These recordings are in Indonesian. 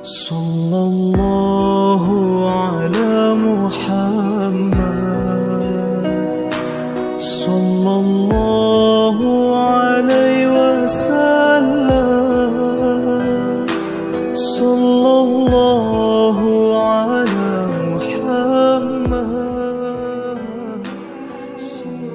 Sallallahu ala Muhammad, sallallahu alaihi wasallam, sallallahu ala Muhammad, sallallahu.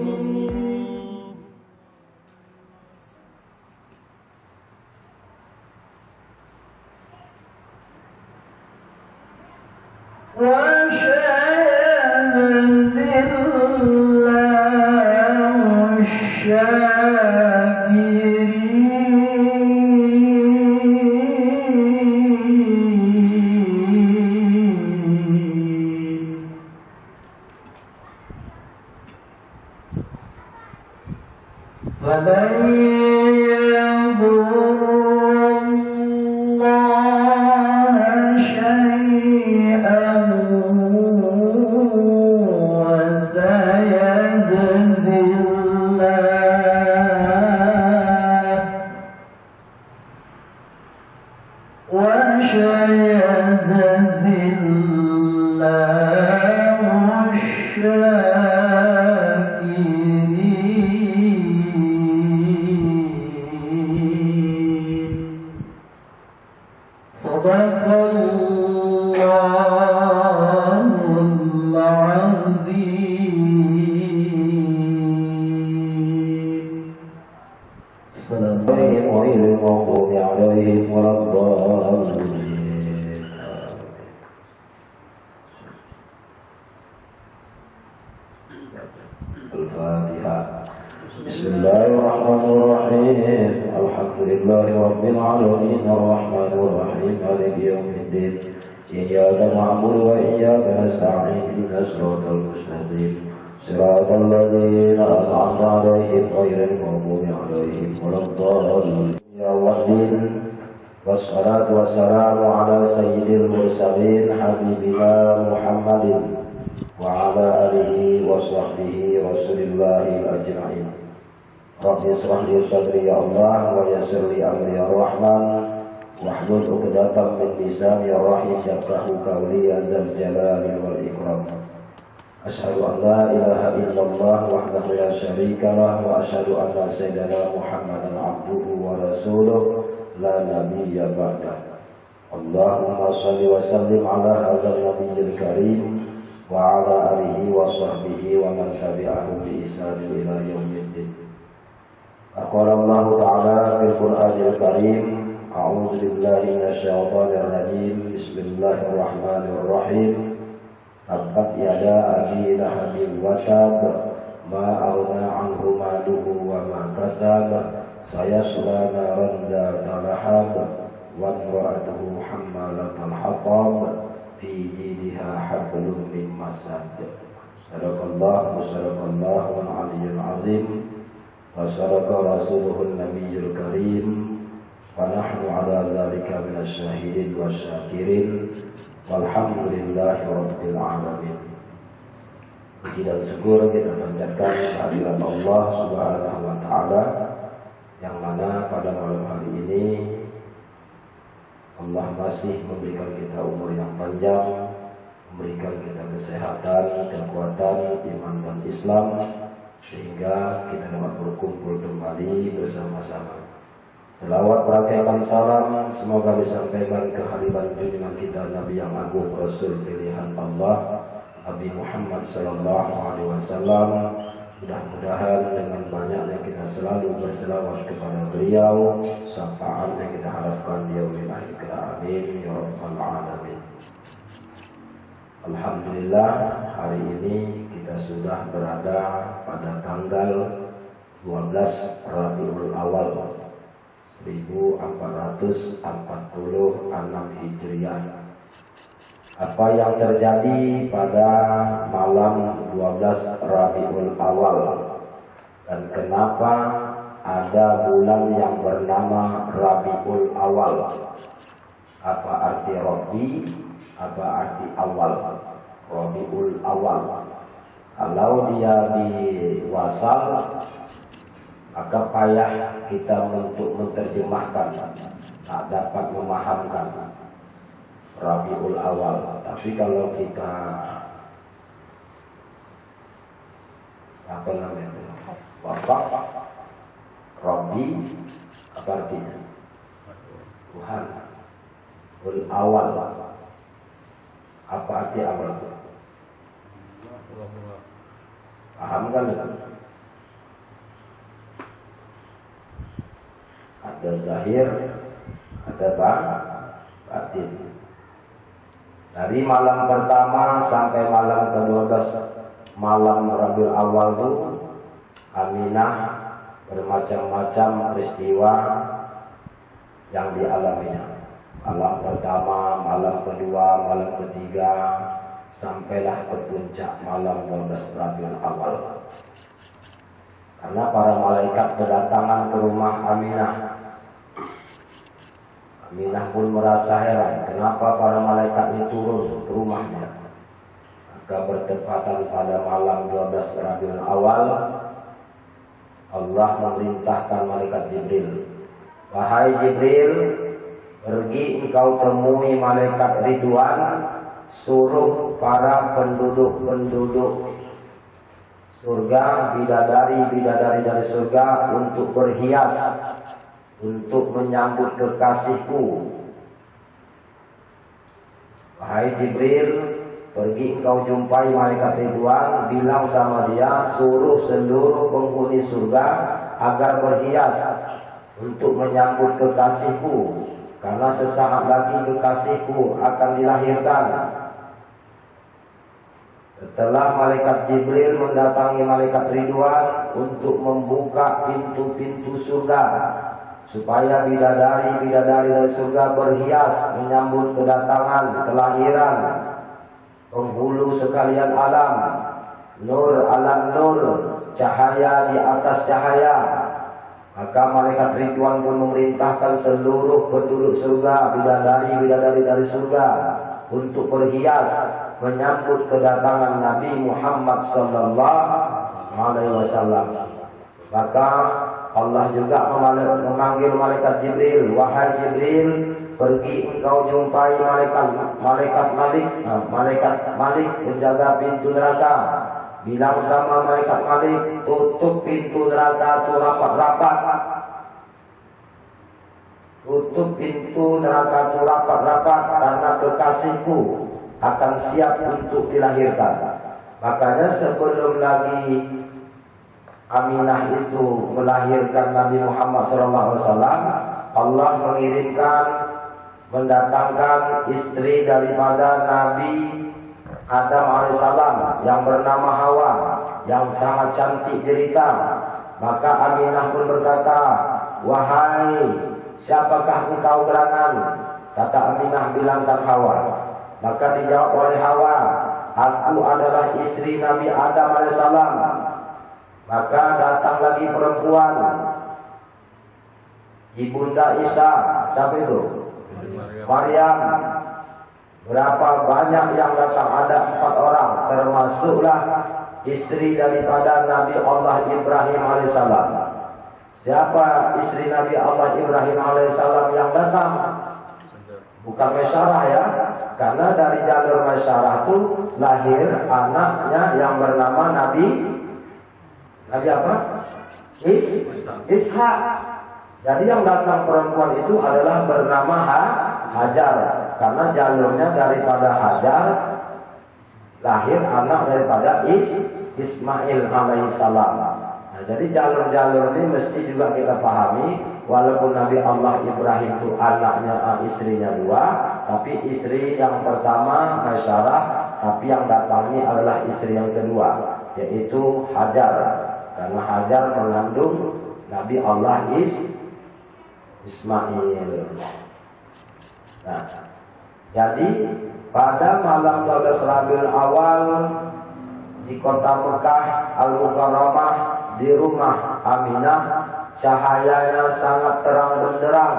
Wassalatu wassalamu ala sayyidil mursalin habibina Muhammadin wa ala alihi wa sahbihi rasulillahi ajma'in. Rabbi israh li sadri ya Allah wa yassir li amri ya Rahman wahlul 'uqdatam min lisani ya Rahim yafqahu qawli ya dzal jalali wal ikram. Asyhadu an la ilaha illallah wahdahu la syarika lah wa asyhadu anna sayyidana Muhammadan abduhu wa rasuluh la nabiyya ba'da. Allahumma shalli wa sallim ala hadzal nabiyil karim wa ala alihi wa sahbihi wa man tabi'ahum bi ihsan ila yaumiddin. Qala Allah ta'ala fil Qur'anil Karim, a'udzu billahi minasy syaithanir rajim. Bismillahirrahmanirrahim. Tabbat yada abi lahabin wa tab, ma aghna 'anhu maluhu wa ma kasab, sayasla naran dzata lahab, wa imra'atuhu hammalatal hatab, fi jidha hablum min masad. Sadaqallahu al 'aliyyul 'azim wa sadaqa rasuluhun nabiyyul karim wa nahnu 'ala dzalika minasy syahidin wasyakirin walhamdulillahi rabbil alamin. Puji dan syukur kita panjatkan kehadirat Allah Subhanahu wa taala yang mana pada malam hari ini Allah masih memberikan kita umur yang panjang, memberikan kita kesehatan, kekuatan, iman dan Islam, sehingga kita dapat berkumpul kembali bersama-sama. Selawat berakaikan salam semoga disampaikan ke hadirat junjungan kita Nabi yang agung, Rasul pilihan Allah, Nabi Muhammad sallallahu alaihi wasallam. Mudah-mudahan dengan banyaknya kita selalu berselawat kepada beliau, syafaat yang kita harapkan di yaumil akhir. Amin ya rabbal alamin. Alhamdulillah, hari ini kita sudah berada pada tanggal 12 Rabiul Awal 1446 Hijriah. Apa yang terjadi pada malam 12 Rabiul Awal dan kenapa ada bulan yang bernama Rabiul Awal? Apa arti Rabi? Apa arti awal? Rabiul Awal. Kalau dia diwasal, maka payah kita untuk menerjemahkan, tak dapat memahamkan. Rabiul Awal. Tapi kalau kita apa namanya? Wafat Rabbi apa artinya? Tuhan. Ul Awal. Apa arti awal itu? Paham kan? Ada zahir, ada batin. Dari malam pertama sampai malam ke-12 malam Rabiul Awal itu Aminah bermacam-macam peristiwa yang dialaminya. Malam pertama, malam kedua, malam ketiga, sampailah ke puncak malam 12 Rabiul Awal. Karena para malaikat kedatangan ke rumah Aminah. Aminah pun merasa heran, kenapa para malaikat ini turun ke rumahnya. Maka bertepatan pada malam 12 Rabiul Awal, Allah memerintahkan malaikat Jibril, wahai Jibril, pergi engkau temui malaikat Ridwan, suruh para penduduk-penduduk surga, bidadari-bidadari dari surga untuk berhias, untuk menyambut kekasihku. Wahai Jibril, pergi engkau jumpai malaikat Ridwan, bilang sama dia, suruh seluruh penghuni surga agar berhias untuk menyambut kekasihku, karena sesaat lagi kekasihku akan dilahirkan. Setelah malaikat Jibril mendatangi malaikat Ridwan untuk membuka pintu-pintu surga supaya bidadari-bidadari dari surga berhias menyambut kedatangan kelahiran penghulu sekalian alam, nur alam nur, cahaya di atas cahaya. Maka malaikat Ridwan pun memerintahkan seluruh penduduk surga, bidadari-bidadari dari surga untuk berhias menyambut kedatangan Nabi Muhammad sallallahu alaihi wasallam. Maka Allah juga memanggil malaikat Jibril, wahai Jibril, pergi engkau jumpai malaikat Malik penjaga pintu neraka. Bilang sama malaikat Malik, tutup pintu neraka itu rapat-rapat. Tutup pintu neraka itu rapat-rapat, karena kekasihku akan siap untuk dilahirkan. Makanya sebelum lagi Aminah itu melahirkan Nabi Muhammad SAW, Allah mendatangkan istri daripada Nabi Adam alaihissalam yang bernama Hawa, yang sangat cantik jelita. Maka Aminah pun berkata, wahai, siapakah engkau gerangan? Kata Aminah, bilangkan Hawa. Maka dijawab oleh Hawa, aku adalah istri Nabi Adam alaihissalam. Maka datang lagi perempuan, ibunda Isa, siapa itu? Maryam. Berapa banyak yang datang? Ada 4 orang, termasuklah istri daripada Nabi Allah Ibrahim alaihissalam. Siapa istri Nabi Allah Ibrahim alaihissalam yang datang? Bukan Masyarah ya, karena dari jalur Masyarah itu lahir anaknya yang bernama Nabi apa? Ishak. Jadi yang datang perempuan itu adalah bernama Hajar, karena jalurnya daripada Hajar lahir anak daripada Ismail alaihissalam. Nah, jadi jalur-jalur ini mesti juga kita pahami. Walaupun Nabi Allah Ibrahim itu anaknya, istrinya 2, tapi istri yang pertama Masyarah, tapi yang datangi adalah istri yang kedua, yaitu Hajar. Karena Hajar mengandung Nabi Allah Ismail. Nah, jadi pada malam 12 Rabiul Awal di kota Mekah Al-Mukarramah, di rumah Aminah, cahayanya sangat terang benderang.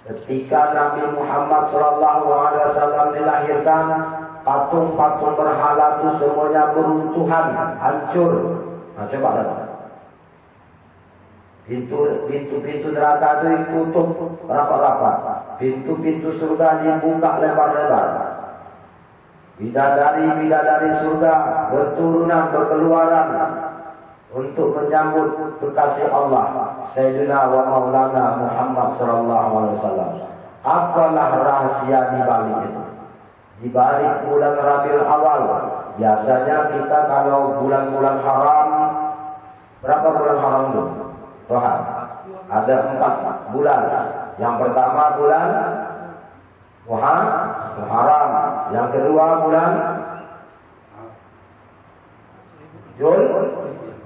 Ketika Nabi Muhammad SAW dilahirkan, patung-patung berhala itu semuanya beruntuhan, hancur. Nah, coba lihat. Pintu-pintu neraka itu ditutup rapat-rapat. Pintu-pintu surga dibuka lebar-lebar. Bidadari-bidadari surga berturunan berkeluaran untuk menyambut kekasih Allah Sayyidina wa Maulana Muhammad sallallahu alaihi wasallam. Apalah rahasia di balik itu? Di balik bulan Rabiul Awal, biasanya kita kalau bulan-bulan haram, berapa bulan haram itu? Tuhan, ada 4 bulan. Yang pertama bulan Muharram, yang kedua bulan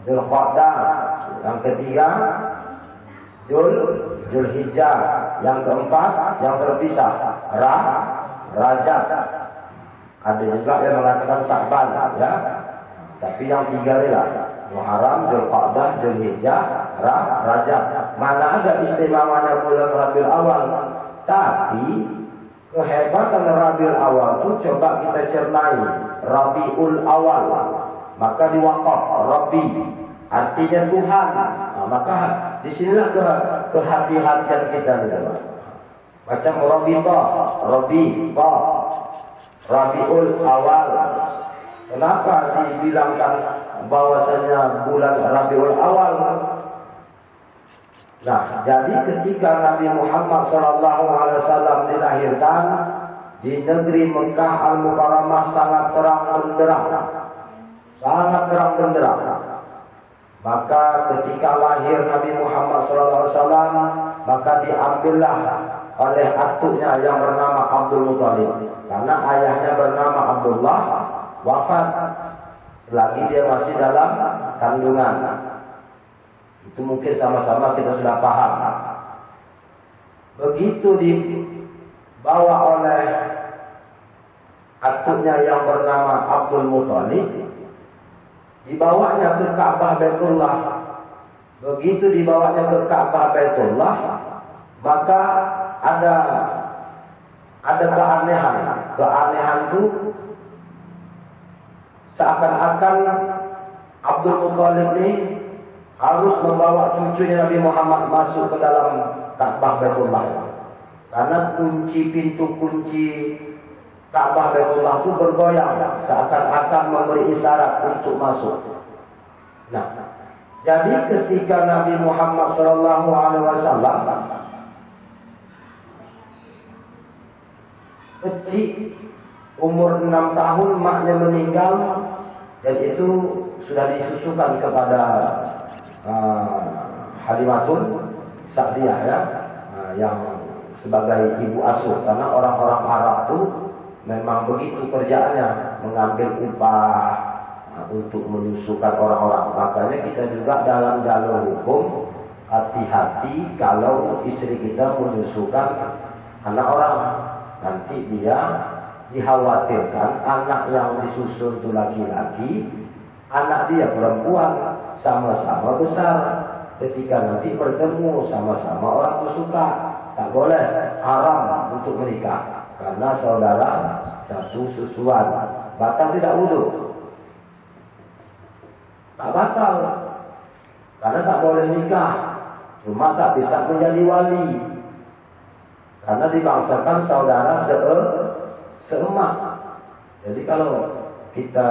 Zulqa'dah, yang ketiga Zulhijjah, yang keempat yang terpisah Rajab. Ada juga yang mengatakan Sya'ban, ya. Tapi yang 3 lah, Muharram, Zulqa'dah, Zulhijjah, Rajab. Mana ada istimewanya bulan Rabiul Awal. Tapi kehebatan Rabiul Awal itu coba kita cernai. Rabiul Awal, maka diwakaf Rabbi, artinya Tuhan. Nah, maka disinilah kehati-hatian kita gitu. Macam Rabiul Awal. Kenapa dibilangkan bahwasanya bulan Rabiul Awal? Nah, jadi ketika Nabi Muhammad SAW dilahirkan di negeri Mekah Al-Mukarramah sangat terang benderang. Maka ketika lahir Nabi Muhammad SAW, maka diambillah oleh atuknya yang bernama Abdul Muthalib. Karena ayahnya bernama Abdullah wafat selagi dia masih dalam kandungan. Itu mungkin sama-sama kita sudah paham. Begitu dibawa oleh atuknya yang bernama Abdul Muthalib, dibawanya ke Ka'bah Baitullah. Begitu dibawanya ke Ka'bah Baitullah, maka ada keanehan. Keanehan itu seakan-akan Abdul Muthalib ini harus membawa cucunya Nabi Muhammad masuk ke dalam Ka'bah Baitullah. Karena pintu kunci Ka'bah Baitullah itu bergoyang, seakan-akan memberi isyarat untuk masuk. Nah, jadi ketika Nabi Muhammad SAW kecil, umur 6 tahun, maknya meninggal, dan itu sudah disusukan kepada Halimatun Sa'diyah, ya, yang sebagai ibu asuh. Karena orang-orang Arab itu memang begitu kerjaannya, mengambil upah untuk menyusukan orang-orang. Makanya kita juga dalam jalur hukum hati-hati kalau istri kita menyusukan anak orang. Nanti dia dikhawatirkan anak yang disusun itu laki-laki, anak dia perempuan, sama-sama besar. Ketika nanti bertemu sama-sama orang suka, tak boleh, haram untuk menikah. Karena saudara satu susuan, batal tidak wudu. Tak batal, karena tak boleh nikah, cuma tak bisa menjadi wali. Karena dibangsakan saudara seemak. Jadi kalau kita,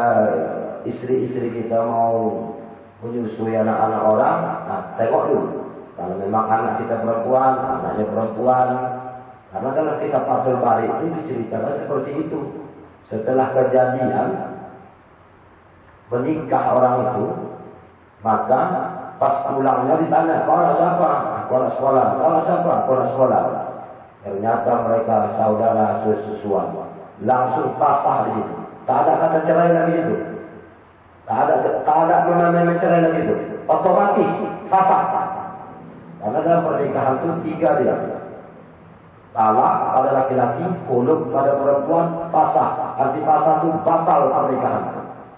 istri-istri kita mau menyusui anak-anak orang, nah tengok dulu. Kalau memang anak kita perempuan, anaknya perempuan. Karena dalam kitab Fathul Bari itu diceritakan seperti itu. Setelah kejadian menikah orang itu, maka pas pulangnya ditanya, kau anak siapa? Aku anak sekolah. Kau anak siapa? Aku anak sekolah. Ternyata mereka saudara sesusuan. Langsung pasah di situ. Tak ada kata cerai lagi itu. Tak ada namanya cerai lagi itu. Otomatis pasah. Karena dalam pernikahan itu 3 dia. Talak pada laki-laki, khulud pada perempuan, pasah. Arti pasah itu batal pernikahan.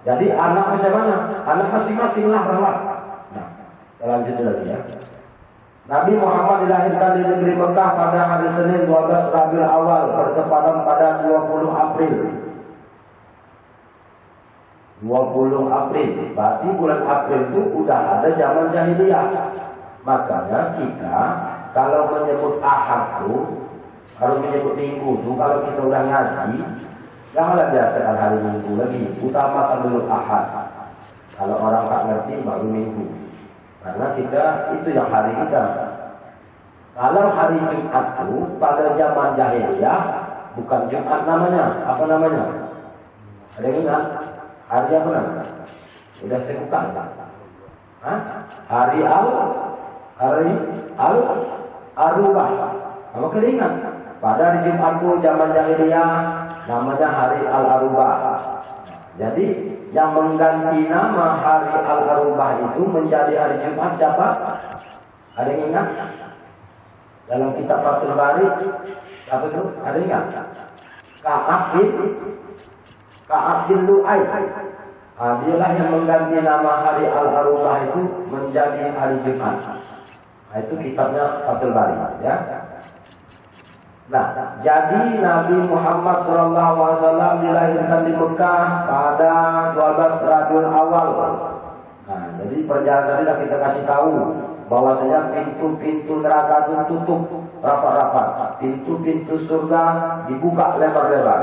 Jadi anak macam mana? Anak masing-masing lah berhak. Nah, lanjut lagi ya. Nabi Muhammad dilahirkan di negeri Mekah pada hari Senin 12 Rabiul Awal, bertepatan pada 20 April. 20 April, berarti bulan April itu udah ada zaman jahiliyah. Makanya kita kalau menyebut ahad tuh, kalau menyebut minggu tuh, kalau kita udah ngaji, janganlah biasakan hari minggu lagi. Utamakan dulu ahad. Kalau orang tak ngerti baru minggu. Karena kita itu yang hari kita. Kalau hari Jumat itu pada zaman jahiliyah bukan Jumat namanya, apa namanya? Ada yang ingat? Hari apa namanya? Udah saya buka. Hah? Hari Arubah. Kamu keringat? Pada hari Jumat itu zaman jahiliyah namanya hari Al-Arubah. Jadi yang mengganti nama hari Al-Arubah itu menjadi hari Jumat siapa? Ada yang ingat? Dalam kitab Fathul Bari apa itu? Ada yang ingat? Ka'ab bin Lu'ay. Dialah yang mengganti nama hari Al-Arubah itu menjadi hari Jumat. Itu kitabnya Fathul Bari, ya. Nah, jadi Nabi Muhammad SAW dilahirkan di Mekah pada 12 Rabiul Awal. Nah, jadi perjalanan tadi kita kasih tahu bahwasanya pintu-pintu neraka itu tutup rapat-rapat, pintu-pintu surga dibuka lebar-lebar.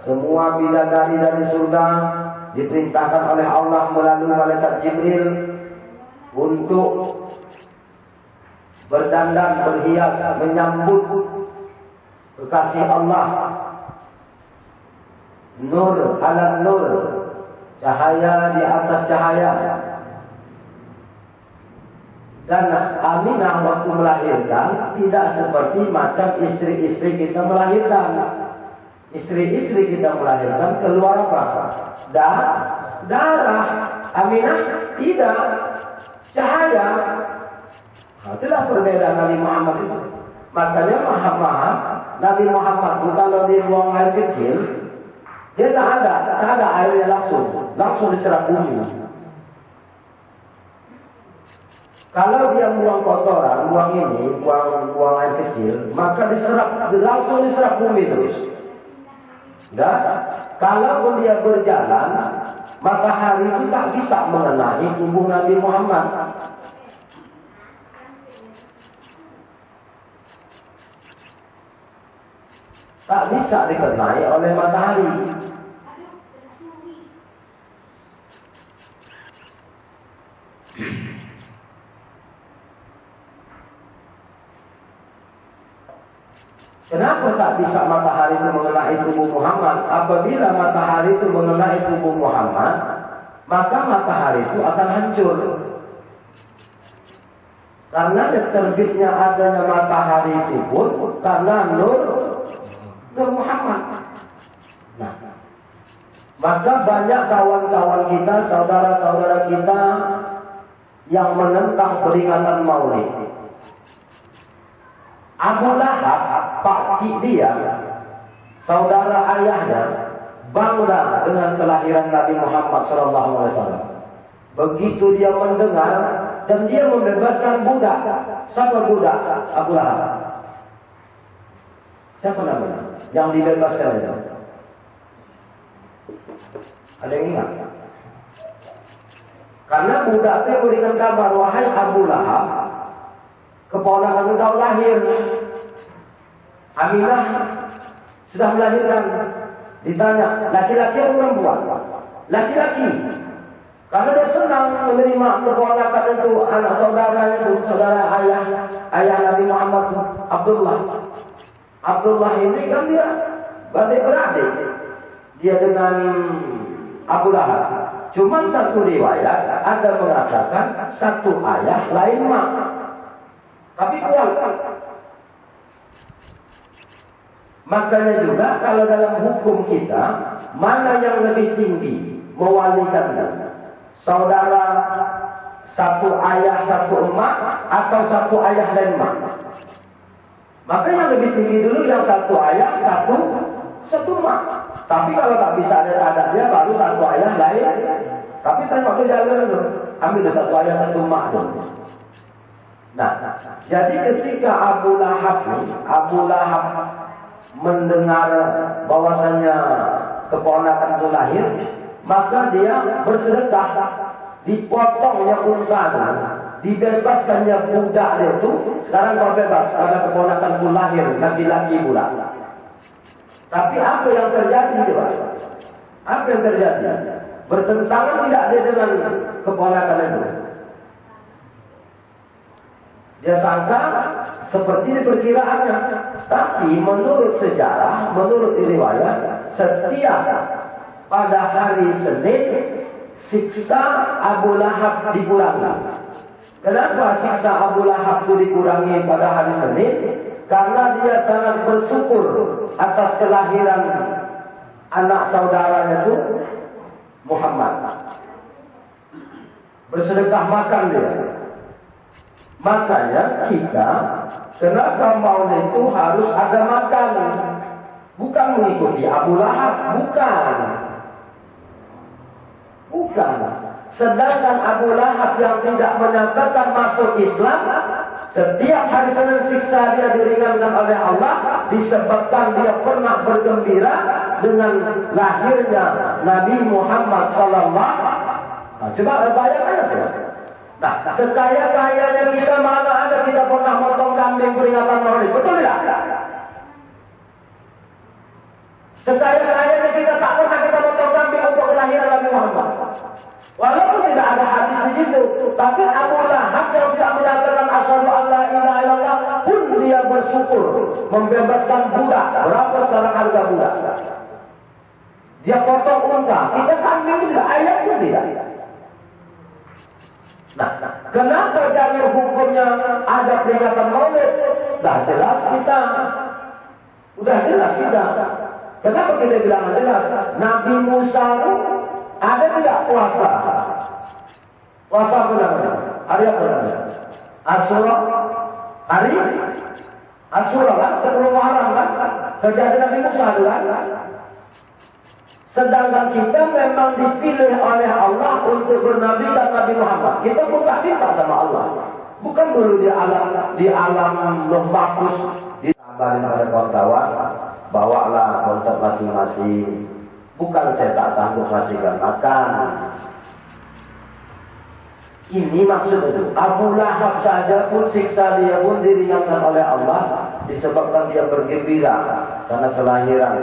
Semua bidadari dari surga diperintahkan oleh Allah melalui malaikat Jibril untuk berdandan, berhias, menyambut kekasih Allah. Nur ala nur, cahaya di atas cahaya. Dan Aminah waktu melahirkan tidak seperti macam istri-istri kita melahirkan. Istri-istri kita melahirkan keluar apa? Darah. Aminah tidak, cahaya. Nah, itulah perbedaan Nabi Muhammad itu. Makanya mahal-mahal Nabi Muhammad itu kalau dia buang air kecil, dia tak ada airnya langsung diserap bumi. Kalau dia buang kotoran, buang air kecil, maka langsung diserap bumi terus. Dan kalau dia berjalan, matahari itu tak bisa mengenai tubuh Nabi Muhammad. Tak bisa dikenai oleh matahari. Kenapa tak bisa matahari itu mengenai tubuh Muhammad? Apabila matahari itu mengenai tubuh Muhammad, maka matahari itu akan hancur. Karena terbitnya adanya matahari itu pun karena Nur Muhammad. Nah, maka banyak kawan-kawan kita, saudara-saudara kita yang menentang peringatan Maulid. Abu Lahab, pakcik dia, saudara ayahnya, bangga dengan kelahiran Nabi Muhammad SAW. Begitu dia mendengar dan dia membebaskan budak. Siapa budak? Abu Lahab. Siapa namanya? Yang dibebaskan itu? Ada yang ingat? Karena budak itu memberikan kabar, wahai Abu Lahab, keponakan engkau lahir. Aminah sudah melahirkan. Ditanya, laki-laki atau perempuan? Laki-laki. Karena dia senang menerima keponakan itu, anak saudara itu, saudara ayah Nabi Muhammad Abdullah. Abdullah ini kan dia beradik. Dia dengan Abu Lahab. Cuma satu riwayat ada mengatakan satu ayah lain mak. Tapi kuat. Makanya juga kalau dalam hukum kita, mana yang lebih tinggi mewalikannya? Saudara satu ayah satu emak atau satu ayah dan emak? Maka yang lebih tinggi dulu yang satu ayah satu emak. Tapi kalau tak bisa ada dia baru satu ayah lain. Tapi tengok tu jalan dulu, ambil satu ayah satu emak dulu. Nah, jadi ketika Abu Lahab mendengar bahwasanya keponakan itu lahir, maka dia bersedekah, dipotongnya unta dibebaskannya budak dia itu, sekarang kau bebas, ada keponakan pun lahir, laki-laki pula. Tapi apa yang terjadi coba? Apa yang terjadi? Bertentangan tidak dia dengan keponakan itu? Dia sangka seperti perkiraannya. Tapi menurut sejarah, menurut riwayat, setiap pada hari Senin siksa Abu Lahab dikurangi. Kenapa siksa Abu Lahab itu dikurangi pada hari Senin? Karena dia sangat bersyukur atas kelahiran anak saudaranya itu Muhammad. Bersedekah makan dia. Makanya kita, kenapa maulid itu harus ada makan? Bukan mengikuti Abu Lahab, bukan. Bukan. Sedangkan Abu Lahab yang tidak menyatakan masuk Islam, setiap hari Senin siksa dia diringankan oleh Allah disebabkan dia pernah bergembira dengan lahirnya Nabi Muhammad sallallahu. Coba bayangkan aja. Nah, sekaya-kayanya kita mana ada kita pernah potong kambing peringatan Maulid, betul tidak? Sekaya-kayanya kita tak pernah kita potong kambing untuk kelahiran Nabi Muhammad. Walaupun tidak ada hadis di situ, tapi Abu Lahab yang tidak menyatakan asyhadu an la ilaha illallah pun dia bersyukur membebaskan budak. Berapa sekarang harga budak? Dia potong unta, kita kambing tidak, ayam pun tidak. Nah, kenapa jalur hukumnya ada peringatan Maulid? Sudah jelas kita. Kenapa kita bilang jelas? Nabi Musa itu ada tidak puasa? Puasa apa namanya? Hari apa namanya? Asyura. Hari Asyura kan? Sebelum Muharram kan? Kejadian Nabi Musa itu kan? Sedangkan kita memang dipilih oleh Allah untuk bernabi dan Nabi Muhammad. Kita pun tak minta sama Allah. Bukan dulu di alam Loh Bakus. Ditambahin pada kawan-kawan, bawalah untuk masing-masing. Bukan saya tak sanggup masihkan makan. Ini maksudnya. Abu Lahab saja pun siksa dia pun diringankan oleh Allah disebabkan dia bergembira karena kelahiran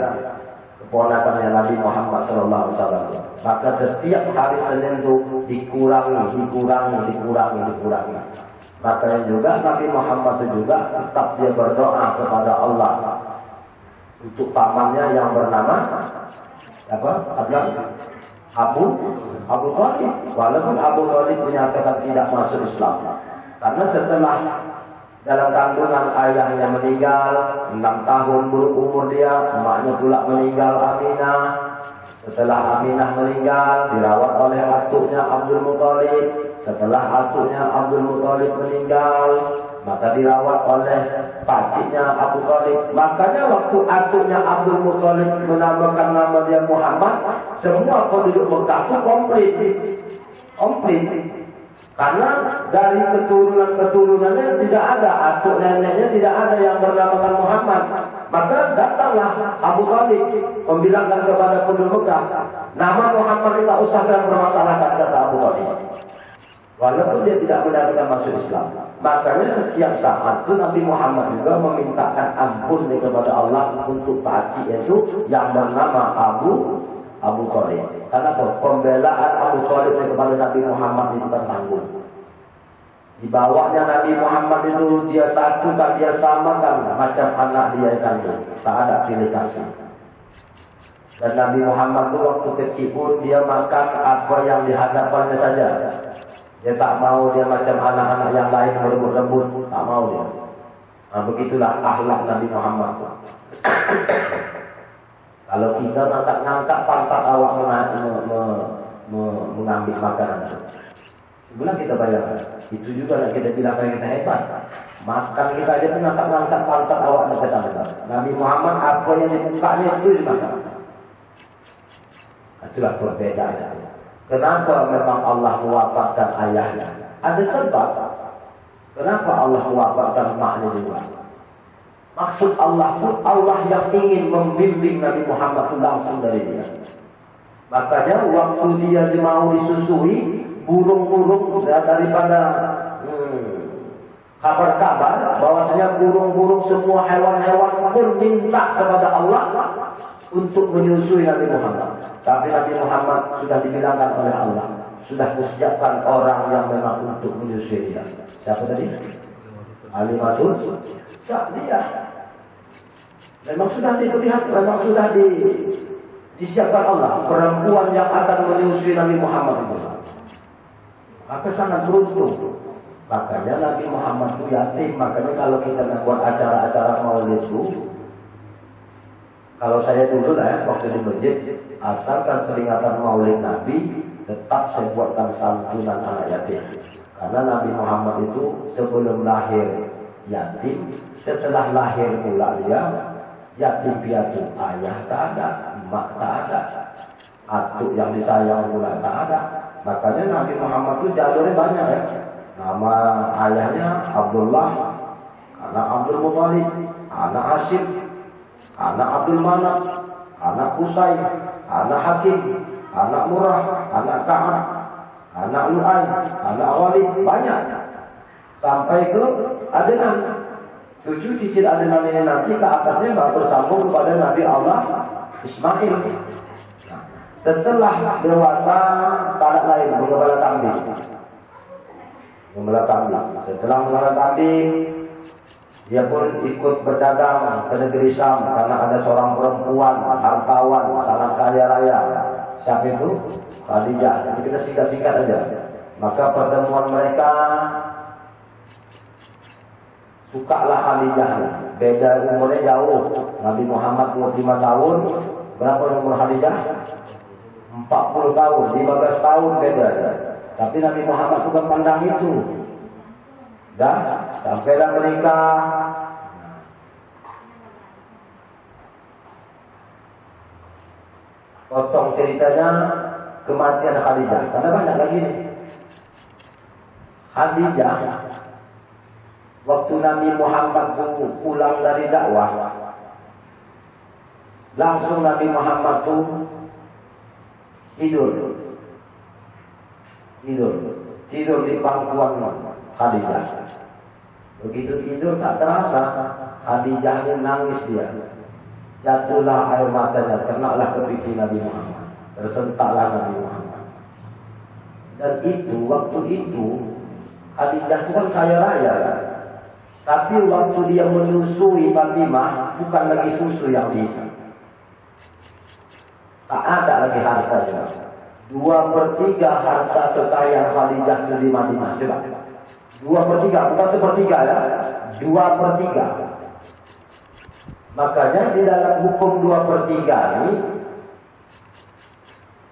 keponakannya Nabi Muhammad SAW. Maka setiap hari Senin itu dikurangi. Makanya juga Nabi Muhammad itu juga tetap dia berdoa kepada Allah untuk pamannya yang bernama Abu Thalib. Walaupun Abu Thalib menyatakan tidak masuk Islam, karena setelah dalam kandungan ayahnya meninggal, 6 tahun berumur dia, emaknya pula meninggal Aminah. Setelah Aminah meninggal, dirawat oleh atuknya Abdul Muthalib. Setelah atuknya Abdul Muthalib meninggal, maka dirawat oleh pakciknya Abu Thalib. Makanya waktu atuknya Abdul Muthalib menamakan nama dia Muhammad, semua penduduk Mekah itu komplit. Karena dari keturunan-keturunannya tidak ada, atuk neneknya tidak ada yang bernamakan Muhammad. Maka datanglah Abu Thalib membilangkan kepada penduduk Mekah, nama Muhammad kita usah bermasalahkan, kata Abu Thalib. Walaupun dia tidak benar-benar masuk Islam. Makanya setiap saat itu Nabi Muhammad juga memintakan ampun kepada Allah untuk pakcik itu yang bernama Abu Thalib. Karena pembelaan Abu Thalib kepada Nabi Muhammad itu tertanggung. Di bawahnya Nabi Muhammad itu dia satukan, dia samakan macam anak dia kandung. Tak ada pilih kasih. Dan Nabi Muhammad itu waktu kecil pun dia makan apa yang dihadapannya saja. Dia tak mau dia macam anak-anak yang lain berebut-rebut, tak mau dia. Nah, begitulah akhlak Nabi Muhammad. Kalau kita ngangkat pantat awak mengambil makanan, sebenarnya kita bayar. Itu juga lah kita bilang kita hebat. Makan kita aja tuh ngangkat pantat awak kita. Nabi Muhammad apa yang dibukanya itu dimakan. Itulah perbedaan. Kenapa memang Allah mewafatkan ayahnya? Ada sebab. Kenapa Allah mewafatkan maknya juga? Maksud Allah pun Allah yang ingin membimbing Nabi Muhammad itu langsung dari dia. Makanya waktu dia mau disusui, burung-burung daripada kabar-kabar bahwasanya burung-burung semua hewan-hewan pun minta kepada Allah untuk menyusui Nabi Muhammad. Tapi Nabi Muhammad sudah dibilangkan oleh Allah, sudah kusiapkan orang yang memang untuk menyusui dia. Siapa tadi? Alimatul Sa'diyah. Memang sudah diperlihatkan, memang sudah disiapkan Allah perempuan yang akan menyusui Nabi Muhammad itu. Maka sangat beruntung. Makanya Nabi Muhammad itu yatim. Makanya kalau kita membuat acara-acara maulid itu, kalau saya dulu lah waktu di masjid, asalkan peringatan maulid Nabi, tetap saya buatkan santunan anak yatim. Karena Nabi Muhammad itu sebelum lahir yatim, setelah lahir pula dia yatim piatu. Ayah tak ada, emak tak ada, atuk yang disayang pula tak ada. Makanya Nabi Muhammad itu jalurnya banyak ya. Nama ayahnya Abdullah, anak Abdul Muthalib, anak Hashim, anak Abdul Manaf, anak Qusay, anak Hakim, anak Murrah, anak Ka'ab, anak Lu'ay, anak Walid, banyak. Sampai ke Adnan. Cucu cicit Adnan ini nanti ke atasnya baru bersambung kepada Nabi Allah Ismail. Setelah dewasa, tak lain menggembala kambing. Gembala kambing. Setelah menggembala kambing, dia pun ikut berdagang ke negeri Syam karena ada seorang perempuan hartawan sangat kaya raya. Siapa itu? Khadijah. Jadi kita singkat-singkat aja. Maka pertemuan mereka, sukalah Khadijah. Beda umurnya jauh. Nabi Muhammad 25 tahun. Berapa umur Khadijah? 40 tahun, 15 tahun beda. Tapi Nabi Muhammad bukan pandang itu. Dah, sampailah menikah. Potong ceritanya kematian Khadijah. Karena banyak lagi nih. Khadijah, waktu Nabi Muhammad pulang dari dakwah, langsung Nabi Muhammad tuh tidur di pangkuan Khadijah. Begitu tidur tak terasa Khadijah ini nangis dia. Jatuhlah air matanya, kenalah ke pipi Nabi Muhammad, tersentaklah Nabi Muhammad. Dan itu waktu itu Khadijah itu kan kaya raya kan? Tapi waktu dia menyusui Fatimah, bukan lagi susu yang bisa. Tak ada lagi harta juga. 2/3 harta kekayaan Khadijah di Madinah. Coba. 2/3, bukan 1/3 ya. 2/3. Makanya di dalam hukum 2/3 ini,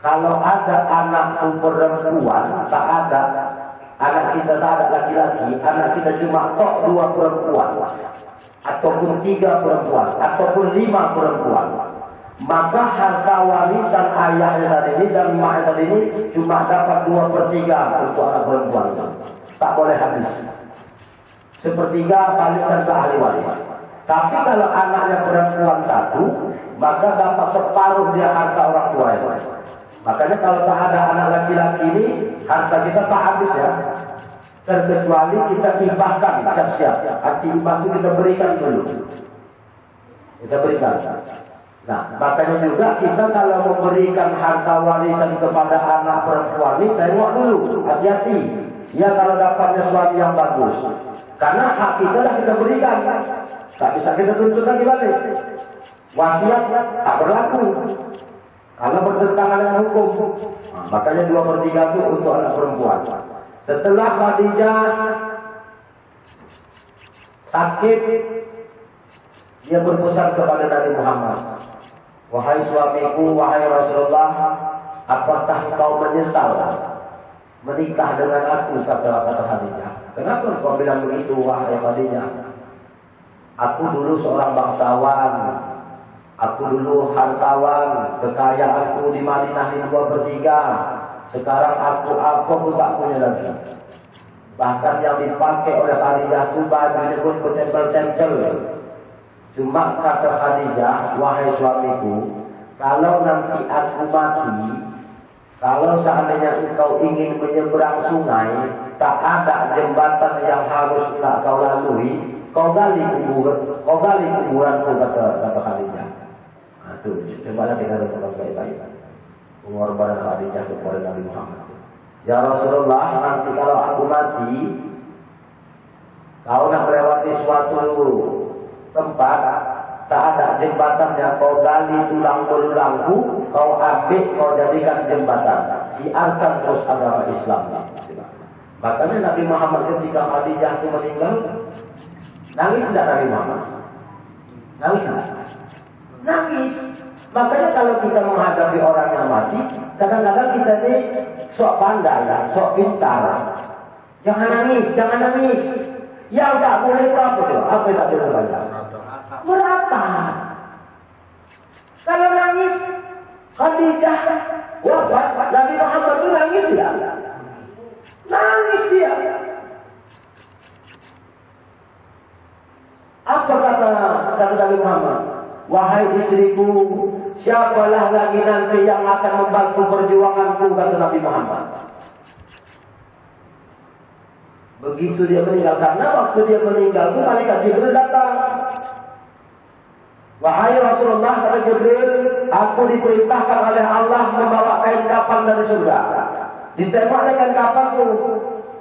kalau ada anak perempuan, tak ada anak kita, tak ada laki-laki, anak kita cuma tok 2 perempuan, ataupun 3 perempuan, ataupun 5 perempuan. Maka harta warisan ayahnya tadi ini dan emaknya tadi ini cuma dapat 2/3 untuk anak perempuan. Tak boleh habis. 1/3 balikkan ke ahli waris. Tapi kalau anaknya perempuan 1, maka dapat separuh dia harta orang tua itu. Makanya kalau tak ada anak laki-laki ini, harta kita tak habis ya. Terkecuali kita hibahkan siap-siap. Arti hibah itu kita berikan dulu. Kita berikan. Nah, makanya juga kita kalau memberikan harta warisan kepada anak perempuan ini, tengok dulu, hati-hati. Ya kalau dapatnya suami yang bagus. Karena hak kita lah kita berikan. Tak bisa kita tuntut lagi balik. Wasiat tak berlaku. Karena bertentangan dengan hukum. Nah, makanya 2/3 itu untuk anak perempuan. Setelah Khadijah sakit, dia berpesan kepada Nabi Muhammad. Wahai suamiku, wahai Rasulullah, apakah kau menyesal menikah dengan aku? Kata Khadijah. Kenapa kau bilang begitu, wahai Khadijah? Aku dulu seorang bangsawan, aku dulu hartawan, kekayaanku di Madinah di 2/3. Sekarang aku apa pun tak punya lagi. Bahkan yang dipakai oleh Khadijah itu bajunya pun bertempel-tempel. Cuma kata Khadijah, wahai suamiku, kalau nanti aku mati, kalau seandainya engkau ingin menyeberang sungai, tak ada jembatan yang harus kau lalui, kau gali kuburanku, kata Khadijah. Nah, itu cobalah kita renungkan baik-baik. Pengorbanan Khadijah kepada Nabi Muhammad. Ya Rasulullah, nanti kalau aku mati, kau nak melewati suatu tempat, tak ada jembatan yang kau gali tulang belulangku, kau ambil, kau jadikan jembatan. Siarkan terus agama Islam. Makanya Nabi Muhammad ketika Khadijah itu meninggal, nangis tidak Nabi Muhammad? Nangis tidak? Nangis. Makanya kalau kita menghadapi orang yang mati, kadang-kadang kita ini sok pandai, sok pintar. Jangan nangis, jangan nangis. Yang tak boleh itu apa itu? Apa yang tak boleh banyak? Meratap. Kalau nangis, Khadijah wafat, Nabi Muhammad itu nangis dia. Nangis dia. Apa kata Nabi Muhammad? Wahai istriku, siapalah lagi nanti yang akan membantu perjuanganku, kata Nabi Muhammad. Begitu dia meninggal, karena waktu dia meninggal itu malaikat Jibril datang. Wahai Rasulullah, kata Jibril, aku diperintahkan oleh Allah membawa kain kafan dari surga. Ditembak dengan kafanku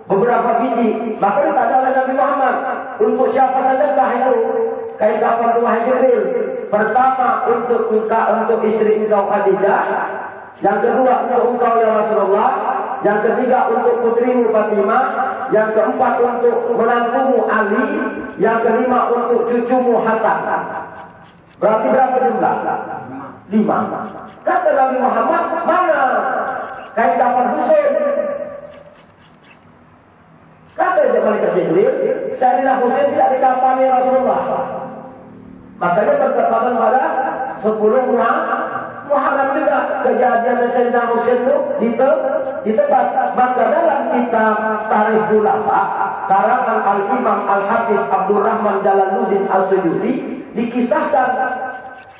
beberapa biji. Maka ditanya oleh Nabi Muhammad, untuk siapa saja itu kain kafan itu, wahai Jibril? Pertama untuk istri engkau Khadijah, yang kedua untuk engkau ya Rasulullah, yang ketiga untuk putrimu Fatimah, yang keempat untuk menantumu Ali, yang kelima untuk cucumu Hasan. Berarti berapa jumlah? 5. Kata Nabi Muhammad, mana kain kafan Husain? Kata malaikat Jibril, Sayyidina Husain tidak dikafani Rasulullah. Makanya bertepatan pada 10 Muharram juga kejadian Sayyidina Husain itu ditebas. Maka dalam kitab Tarikh Khulafa karangan Al-Imam Al-Hafiz Abdurrahman Jalaluddin As-Suyuti dikisahkan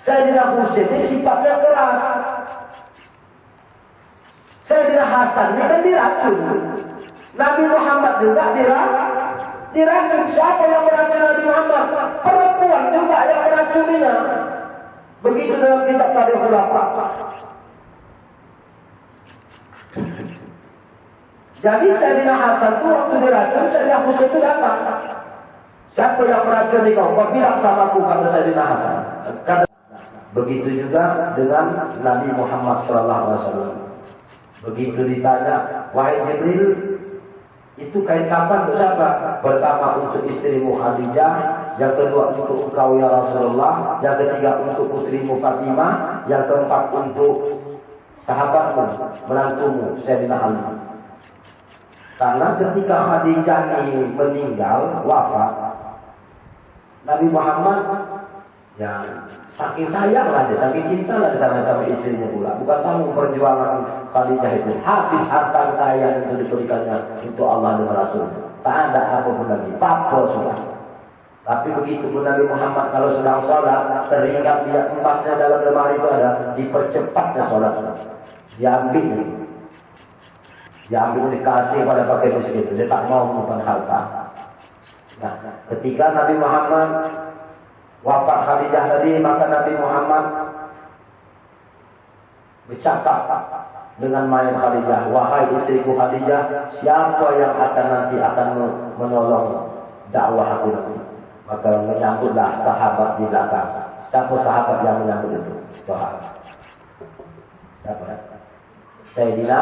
Sayyidina Husain ini sifatnya keras. Sayyidina Hasan ini kan diracun. Nabi Muhammad juga diracun. Siapa yang meracuni Nabi Muhammad? Perempuan juga yang meracuninya. Begitu dalam kitab Tarikh Khulafa. Jadi Sayyidina Hasan itu waktu diracun, Sayyidina Husain itu datang. Siapa yang meracuni kau? Kau bilang sama aku, kata Sayyidina Hasan. Begitu juga dengan Nabi Muhammad SAW. Begitu ditanya, wahai Jibril, itu kain kafan untuk siapa? Pertama untuk istrimu Khadijah, yang kedua untuk engkau ya Rasulullah, yang ketiga untuk putrimu Fatimah, yang keempat untuk sahabatmu, menantumu Sayyidina Ali. Karena ketika Khadijah ini meninggal, wafat, Nabi Muhammad ya saking sayang lah dia, saking cinta lah sama istrinya pula. Bukan tahu perjuangan Khadijah itu habis harta kekayaan itu diberikannya untuk Allah dan Rasul. Tak ada apapun lagi, apa sudah. Tapi begitu pun Nabi Muhammad kalau sedang sholat, teringat dia emasnya dalam lemari itu ada, dipercepatnya sholat. Diambil dikasih pada pakai miskin itu, dia tak mau menyimpan harta. Nah, ketika Nabi Muhammad wafat Khadijah tadi, maka Nabi Muhammad bercakap dengan mayat Khadijah, wahai istriku Khadijah, siapa yang nanti akan menolong dakwah aku nanti? Maka menyambutlah sahabat di belakang. Siapa sahabat yang menyambut itu? Doa. Siapa? Sayyidina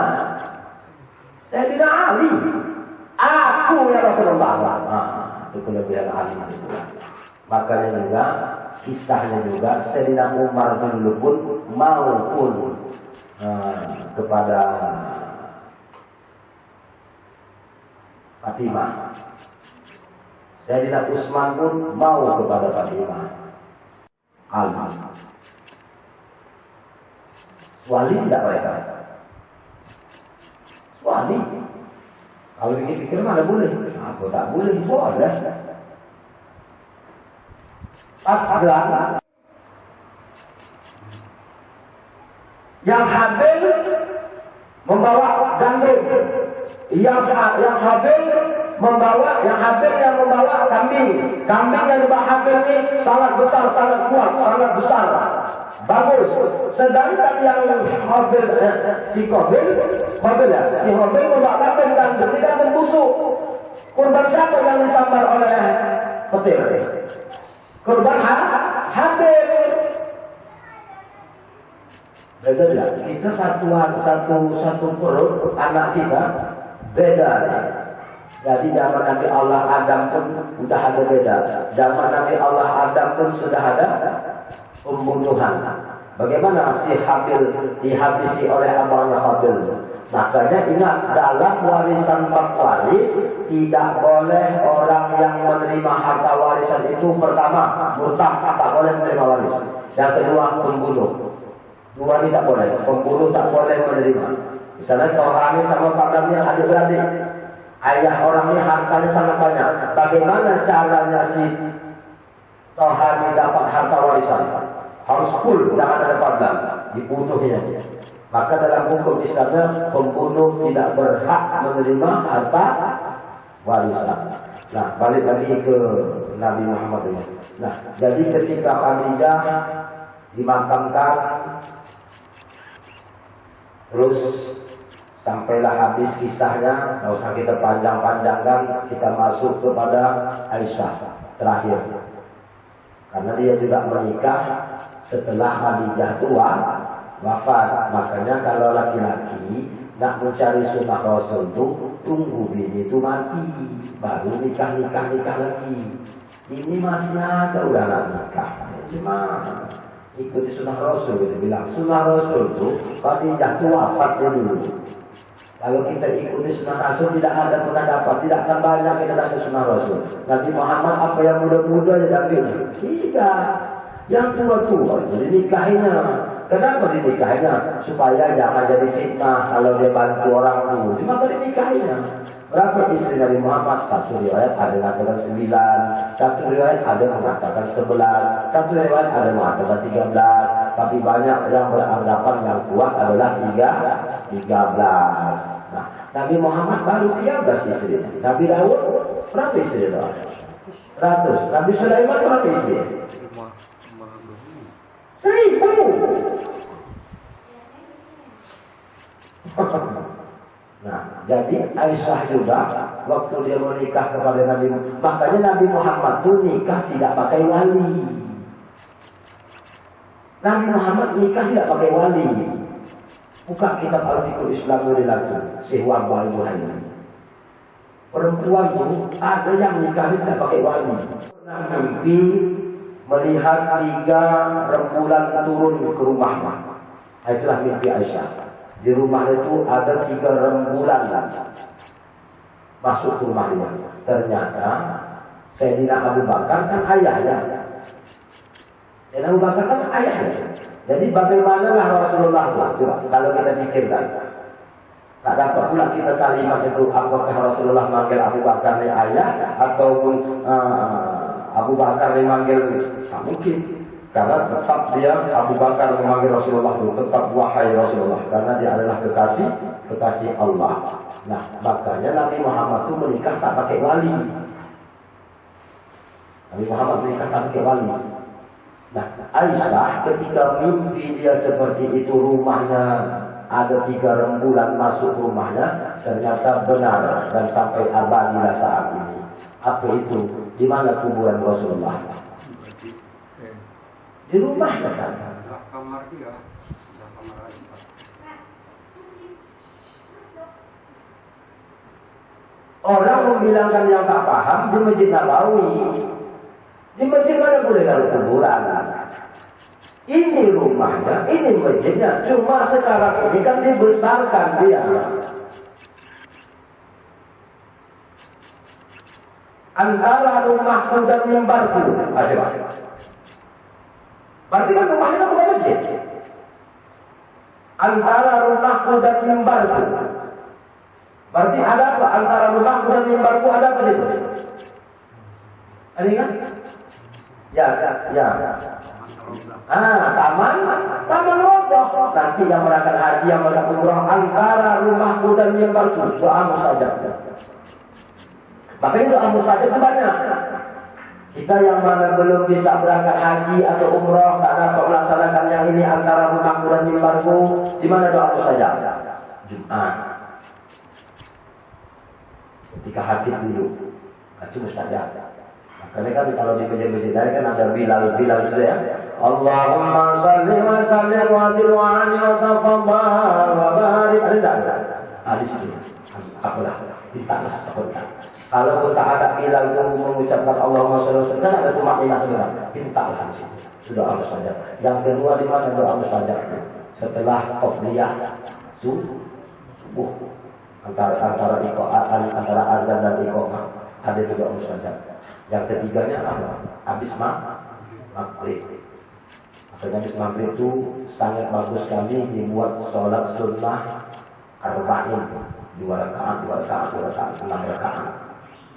Ali. Aku ya Rasulullah. Itu kelebihan Ali itu. Makanya juga kisahnya juga Sayyidina Umar bin Lubun maupun kepada Fatimah. Sayyidina Utsman pun mau kepada Fatimah. Ali. Wali tidak mereka. Wali. Kalau ini pikir mana boleh? Aku tak boleh, boleh. Ada yang hamil membawa gandum Yang Habil yang membawa kambing. Kambing yang dibawa Habil ini sangat besar, sangat kuat, sangat besar. Bagus. Sedangkan yang Habil, si Habil membawa kambing dan ketika membusuk. Kurban siapa yang disambar oleh petir? Kurban Habil. Beda tidak? Kita satu perut anak kita beda. Jadi zaman Nabi Allah Adam pun sudah ada beda. Zaman Nabi Allah Adam pun sudah ada pembunuhan. Bagaimana si Habil dihabisi oleh abangnya Habil? Makanya ingat, dalam warisan bab waris tidak boleh orang yang menerima harta warisan itu pertama murtad, tak boleh menerima waris. Yang kedua pembunuh. Dua ini tak boleh. Pembunuh tak boleh menerima. Misalnya orang ini sama Pak Damir adik-beradik. Ayah orang ini hartanya sangat banyak. Bagaimana caranya si Tohani dapat harta warisan? Harus full, jangan ada padam. Dibunuhnya dia. Maka dalam hukum Islamnya pembunuh tidak berhak menerima harta warisan. Nah, balik lagi ke Nabi Muhammad ini. Nah, jadi ketika Khadijah dimakamkan, terus sampailah habis kisahnya, tidak usah kita panjang-panjangkan, kita masuk kepada Aisyah terakhir. Karena dia juga menikah setelah Khadijah tua wafat. Makanya kalau laki-laki nak mencari sunnah Rasul itu tunggu bini itu mati baru nikah lagi. Ini masih ada udah nak nikah. Cuma ikuti sunnah Rasul, dia bilang sunnah Rasul itu Khadijah tua wafatnya dulu. Kalau kita ikuti sunnah Rasul tidak ada pernah dapat, tidak akan banyak kita dapat sunnah Rasul. Nabi Muhammad apa yang muda-muda dia dapat? Tidak. Yang tua-tua itu dinikahinya. Kenapa dinikahinya? Supaya jangan jadi fitnah kalau dia bantu orang dulu. Maka dinikahinya. Berapa istri Nabi Muhammad? Satu riwayat ada mengatakan 9, satu riwayat ada mengatakan 11, satu riwayat ada mengatakan 13. Tapi banyak yang beranggapan yang kuat adalah 13. Nah, Nabi Muhammad baru 13 istri. Nabi Daud berapa istri itu? 100. Nabi Sulaiman berapa istri? 1000. Nah, jadi Aisyah juga waktu dia menikah kepada Nabi Muhammad, makanya Nabi Muhammad itu nikah tidak pakai wali. Nabi Muhammad nikah tidak pakai wali. Buka kitab Al-Fiqhul Islam Nurilatul Sihwab wal Muhammad. Perempuan itu ada yang nikah tidak pakai wali. Mimpi melihat 3 rembulan turun ke rumahnya. Itulah mimpi Aisyah. Di rumah itu ada 3 rembulan masuk ke rumahnya. Ternyata Sayyidina Abu Bakar kan ayahnya. Sayyidina Abu Bakar kan ayahnya. Jadi bagaimanalah Rasulullah kalau kita pikirkan. Tak dapat pula kita kalimat itu apakah Rasulullah manggil Abu Bakar ni ayah ataupun Abu Bakar memanggil, tak mungkin. Karena tetap dia Abu Bakar memanggil Rasulullah itu tetap wahai Rasulullah. Karena dia adalah kekasih Allah. Nah, makanya Nabi Muhammad itu menikah tak pakai wali. Nabi Muhammad menikah tak pakai wali. Nah, Aisyah ketika mimpi dia seperti itu, rumahnya ada 3 rembulan masuk rumahnya, ternyata benar dan sampai abadilah saat ini. Apa itu? Di mana kuburan Rasulullah? Di rumah kan? Kamar dia. Orang membilangkan yang tak paham di Masjid Nabawi. Di masjid mana boleh taruh kuburan? Ini rumahnya, ini masjidnya. Cuma sekarang ini kan dibesarkan dia. Antara rumahku dan mimbarku. Ada. Berarti kan rumahnya bukan masjid. Antara rumahku dan mimbarku. Berarti ada apa? Antara rumahku dan mimbarku ada apa itu? Ada kan? Ya. Taman roboh. Nanti laki-laki yang berangkat haji, yang berangkat umrah, antara rumahku dan mimbarku, doa mustajab. Makanya doa mustajab itu banyak. Kita yang mana belum bisa berangkat haji atau umrah, tak dapat melaksanakan yang ini antara rumahku dan mimbarku, di mana doa mustajab? Jumat. Ketika haji dulu, itu mustajab. Makanya kan kalau di masjid-masjid lain kan ada Bilal itu ya. Allahumma salli wa sallim wa tilwani wa tafadhal wa barik. Ada hadis itu. Apalah, ditanya apa. Kalau tak ada Bilal yang mengucapkan Allahumma salli wa sallim, ada cuma ini sebenarnya. Pintalah di situ. Sudah harus saja. Yang kedua di mana doa mustajab? Setelah qabliyah subuh antara antara azan dan iqamah ada juga mustajab. Yang ketiganya apa? Habis maghrib. Makanya habis maghrib itu sangat bagus sekali dibuat sholat sunnah arba'in, 2 rakaat, 6 rakaat.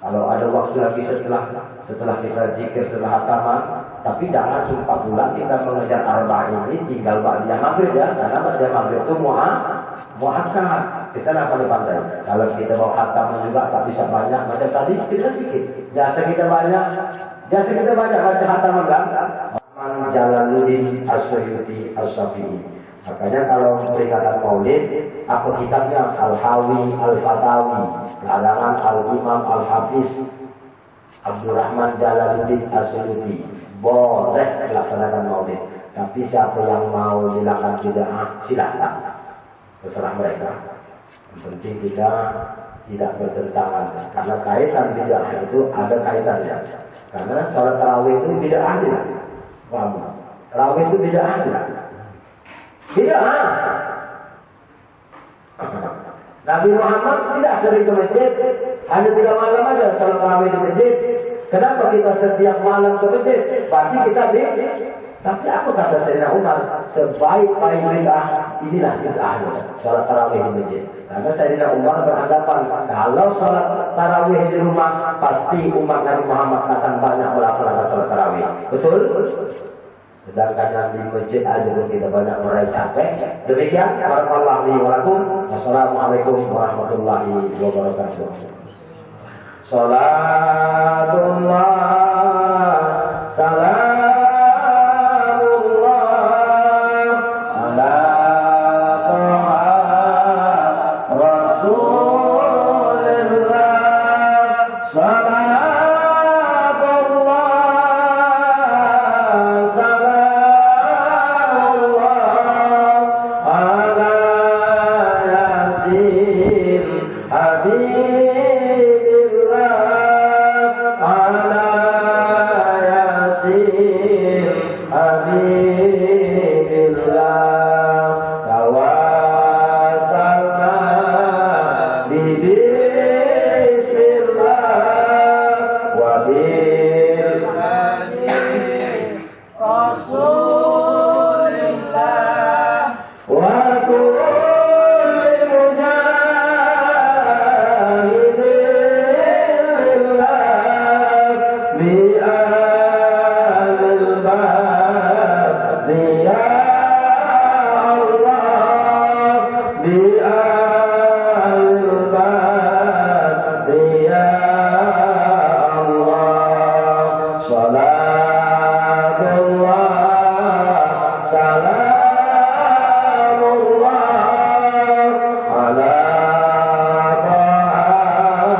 Kalau ada waktu lagi setelah kita zikir setelah hataman, tapi jangan sumpah bulan kita mengejar arba'in ini tinggal ba'diyah maghrib ya, karena ba'diyah maghrib itu muakkad. Kita nak pandai-pandai. Kalau kita mau hataman juga tak bisa banyak macam tadi, kita sedikit. Biasa kita banyak baca hataman kan? Jalaluddin As-Suyuti As-Syafi'i. Makanya kalau peringatan Maulid, apa kitabnya? Al-Hawi Al-Fatawi, karangan Al-Imam Al-Hafiz Abdurrahman Jalaluddin As-Suyuti. Boleh melaksanakan Maulid. Tapi siapa yang mau dilakukan bid'ah, silakan. Terserah mereka. Yang penting kita tidak bertentangan. Karena kaitan bid'ah itu ada kaitannya. Karena sholat tarawih itu tidak adil. Paham? Tarawih itu tidak adil. Tidak. Nabi Muhammad tidak sering ke masjid, hanya 3 malam aja sholat tarawih di masjid. Kenapa kita setiap malam ke masjid? Berarti kita tapi apa kata Sayyidina Umar? Sebaik-baik bid'ah inilah bid'ahnya, sholat tarawih di masjid. Karena Sayyidina Umar beranggapan kalau sholat tarawih di rumah pasti umat Nabi Muhammad akan banyak melaksanakan sholat tarawih. Betul? Sedangkan yang di masjid aja pun kita banyak meraih capek. Demikian, warahmatullahi wabarakatuh. Wassalamualaikum warahmatullahi wabarakatuh. Salatullah, salamullah ala Taha Rasulillah. Salatullah, salamullah ala Yasin Habibillah, ala Yasin Habibillah. Tawassalna bi bismillah wa bil Rasul